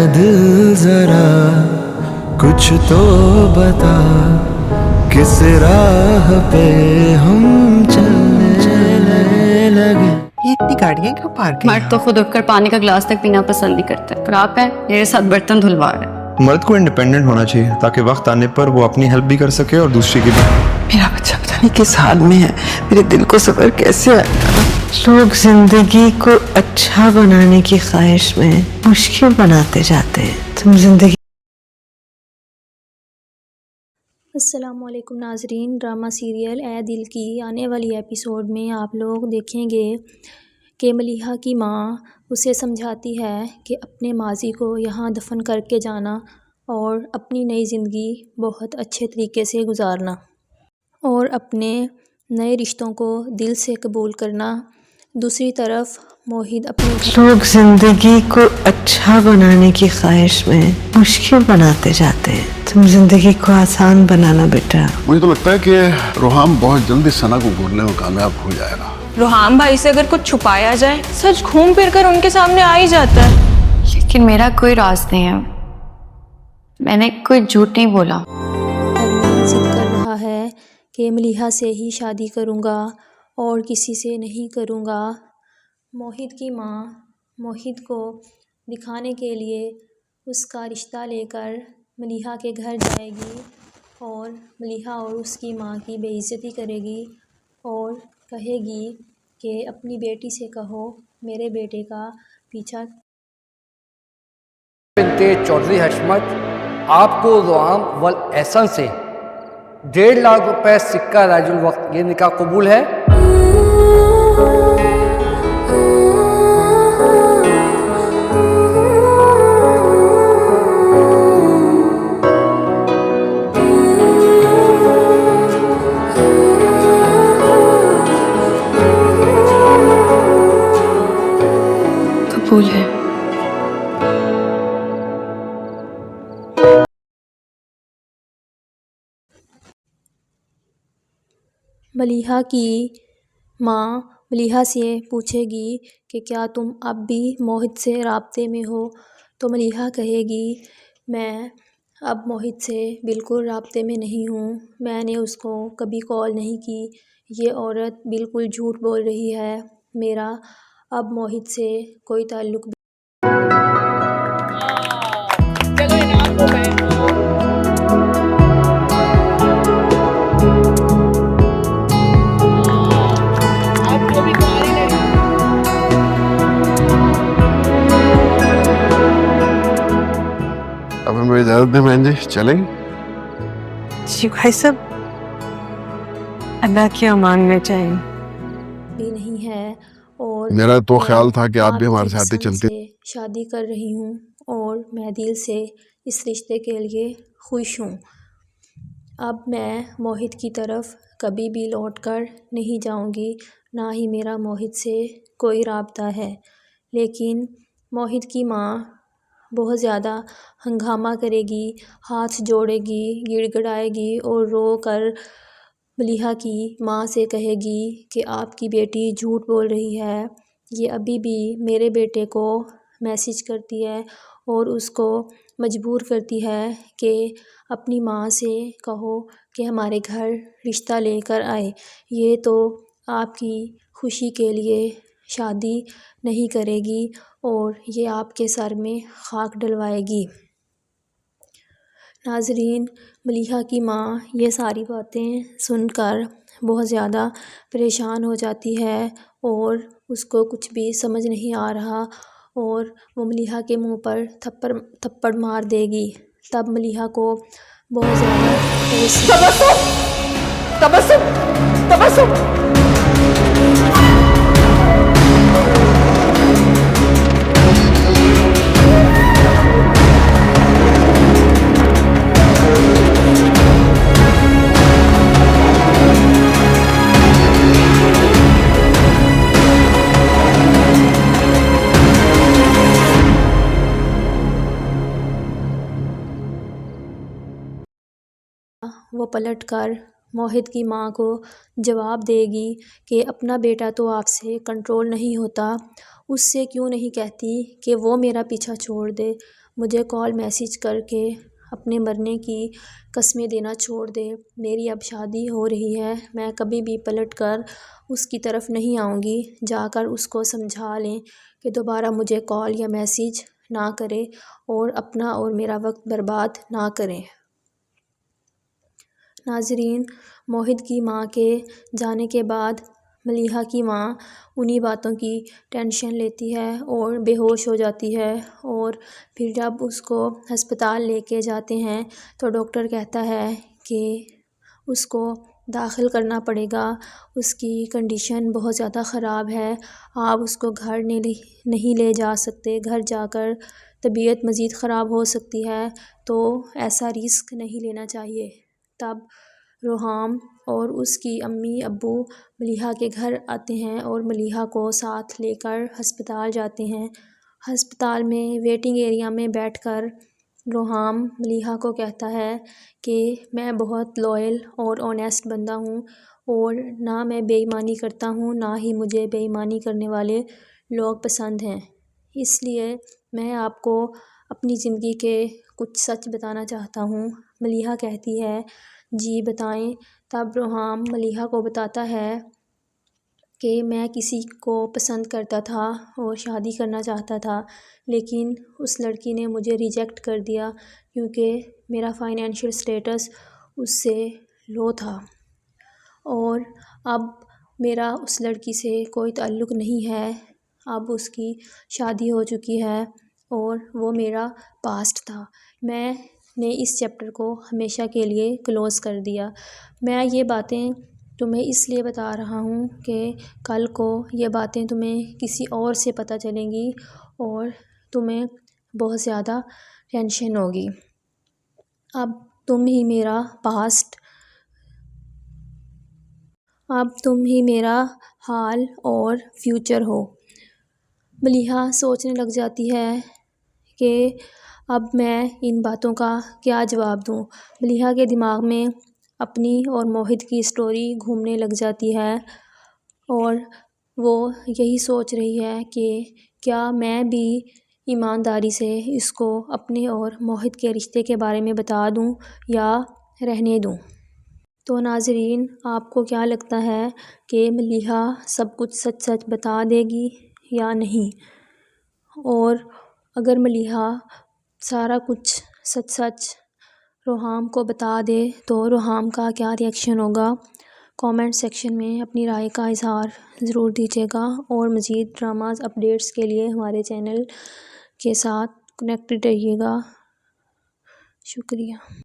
दिल जरा कुछ तो बता किस राह पे हम चलने लगे। ये इतनी गाड़ियाँ क्यों पार्क है मर्द तो खुद उठकर पानी का गिलास तक पीना पसंद नहीं करते, पर आप हैं मेरे साथ बर्तन धुलवा रहे हैं। मर्द को इंडिपेंडेंट होना चाहिए ताकि वक्त आने पर वो अपनी हेल्प भी कर सके और दूसरी की भी। मेरा बच्चा पता नहीं किस हाल में है, मेरे दिल को सब्र कैसे आएगा। लोग जिंदगी को अच्छा बनाने की ख्वाहिश में मुश्किल बनाते जाते हैं। तुम जिंदगी अस्सलामुअलैकुम नाजरीन, ड्रामा सीरियल ए दिल की आने वाली एपिसोड में आप लोग देखेंगे कि मलीहा की माँ उसे समझाती है कि अपने माजी को यहाँ दफन करके जाना और अपनी नई ज़िंदगी बहुत अच्छे तरीके से गुजारना और अपने नए रिश्तों को दिल से कबूल करना। दूसरी तरफ मोहित अपने लोग जिंदगी को अच्छा बनाने की ख्वाहिश में मुश्किल बनाते जाते हैं। तुम जिंदगी को आसान बनाना बेटा। मुझे तो लगता है कि रोहाम बहुत जल्दी सना को भूलने में कामयाब हो जाएगा। रोहाम भाई से अगर कुछ छुपाया जाए, सच घूम फिर कर उनके सामने आ ही जाता है। लेकिन मेरा कोई राज नहीं है, मैंने कोई झूठ नहीं बोला। अरमान जिद कर रहा है कि मलीहा से ही शादी करूँगा और किसी से नहीं करूँगा। मोहित की माँ मोहित को दिखाने के लिए उसका रिश्ता लेकर मलीहा के घर जाएगी और मलीहा और उसकी माँ की बेइज्जती करेगी और कहेगी कि अपनी बेटी से कहो मेरे बेटे का पीछा। बिनते चौधरी हशमत आपको रोहाम वल एहसन से 1.5 लाख रुपए सिक्का राजुल वक्त ये निकाह कबूल है। कबूल है। मलीहा की माँ मलीहा से पूछेगी कि क्या तुम अब भी मोहित से राब्ते में हो, तो मलीहा कहेगी मैं अब मोहित से बिल्कुल राब्ते में नहीं हूँ, मैंने उसको कभी कॉल नहीं की, ये औरत बिल्कुल झूठ बोल रही है, मेरा अब मोहित से कोई ताल्लुक़ अब हमें इजाजत दें बहन जी, चलें? जी भाई साहब, अल्लाह की अमान में जाएं। भी नहीं है और मेरा तो मैं ख्याल था कि आप भी आपकी हमारे साथ ही पसंद चलती। से शादी कर रही हूँ और मैं दिल से इस रिश्ते के लिए खुश हूँ। अब मैं मोहित की तरफ कभी भी लौट कर नहीं जाऊँगी, ना ही मेरा मोहित से कोई राब्ता है। लेकिन मोहित की माँ बहुत ज़्यादा हंगामा करेगी, हाथ जोड़ेगी, गिड़गिड़ाएगी और रो कर मलीहा की माँ से कहेगी कि आपकी बेटी झूठ बोल रही है, ये अभी भी मेरे बेटे को मैसेज करती है और उसको मजबूर करती है कि अपनी माँ से कहो कि हमारे घर रिश्ता लेकर आए, ये तो आपकी खुशी के लिए शादी नहीं करेगी और ये आपके सर में खाक डलवाएगी। नाजरीन, मलीहा की माँ ये सारी बातें सुनकर बहुत ज़्यादा परेशान हो जाती है और उसको कुछ भी समझ नहीं आ रहा और वो मलीहा के मुंह पर थप्पड़ मार देगी। तब मलीहा को बहुत ज़्यादा वो पलटकर मोहित की माँ को जवाब देगी कि अपना बेटा तो आपसे कंट्रोल नहीं होता اس سے کیوں نہیں کہتی کہ وہ میرا پیچھا چھوڑ دے، مجھے کال میسیج کر کے اپنے مرنے کی قسمیں دینا چھوڑ دے۔ میری اب شادی ہو رہی ہے، میں کبھی بھی پلٹ کر اس کی طرف نہیں آؤں گی۔ جا کر اس کو سمجھا لیں کہ دوبارہ مجھے کال یا میسیج نہ کرے اور اپنا اور میرا وقت برباد نہ کریں۔ ناظرین، موہد کی ماں کے جانے کے بعد ملیحہ کی ماں انہی باتوں کی ٹینشن لیتی ہے اور بے ہوش ہو جاتی ہے، اور پھر جب اس کو ہسپتال لے کے جاتے ہیں تو ڈاکٹر کہتا ہے کہ اس کو داخل کرنا پڑے گا، اس کی کنڈیشن بہت زیادہ خراب ہے، آپ اس کو گھر نہیں لے جا سکتے، گھر جا کر طبیعت مزید خراب ہو سکتی ہے، تو ایسا رسک نہیں لینا چاہیے۔ تب روحام اور اس کی امی ابو ملیحہ کے گھر آتے ہیں اور ملیحہ کو ساتھ لے کر ہسپتال جاتے ہیں۔ ہسپتال میں ویٹنگ ایریا میں بیٹھ کر روحام ملیحہ کو کہتا ہے کہ میں بہت لائل اور آنیسٹ بندہ ہوں، اور نہ میں بے ایمانی کرتا ہوں، نہ ہی مجھے بے ایمانی کرنے والے لوگ پسند ہیں، اس لیے میں آپ کو اپنی زندگی کے کچھ سچ بتانا چاہتا ہوں۔ ملیحہ کہتی ہے جی بتائیں۔ تب روحام ملیحہ کو بتاتا ہے کہ میں کسی کو پسند کرتا تھا اور شادی کرنا چاہتا تھا، لیکن اس لڑکی نے مجھے ریجیکٹ کر دیا کیونکہ میرا فائنینشیل سٹیٹس اس سے لو تھا، اور اب میرا اس لڑکی سے کوئی تعلق نہیں ہے، اب اس کی شادی ہو چکی ہے اور وہ میرا پاسٹ تھا۔ میں نے اس چیپٹر کو ہمیشہ کے لیے کلوز کر دیا۔ میں یہ باتیں تمہیں اس لیے بتا رہا ہوں کہ کل کو یہ باتیں تمہیں کسی اور سے پتہ چلیں گی اور تمہیں بہت زیادہ ٹینشن ہوگی۔ اب تم ہی میرا پاسٹ، اب تم ہی میرا حال اور فیوچر ہو۔ ملیحہ سوچنے لگ جاتی ہے کہ اب میں ان باتوں کا کیا جواب دوں۔ ملیحہ کے دماغ میں اپنی اور موہد کی سٹوری گھومنے لگ جاتی ہے، اور وہ یہی سوچ رہی ہے کہ کیا میں بھی ایمانداری سے اس کو اپنے اور موہد کے رشتے کے بارے میں بتا دوں یا رہنے دوں۔ تو ناظرین، آپ کو کیا لگتا ہے کہ ملیحہ سب کچھ سچ سچ بتا دے گی یا نہیں؟ اور اگر ملیحہ سارا کچھ سچ سچ روحام کو بتا دے تو روحام کا کیا ریئیکشن ہوگا؟ کامنٹ سیکشن میں اپنی رائے کا اظہار ضرور دیجیے گا، اور مزید ڈراماز اپڈیٹس کے لیے ہمارے چینل کے ساتھ کنیکٹڈ رہیے گا۔ شکریہ۔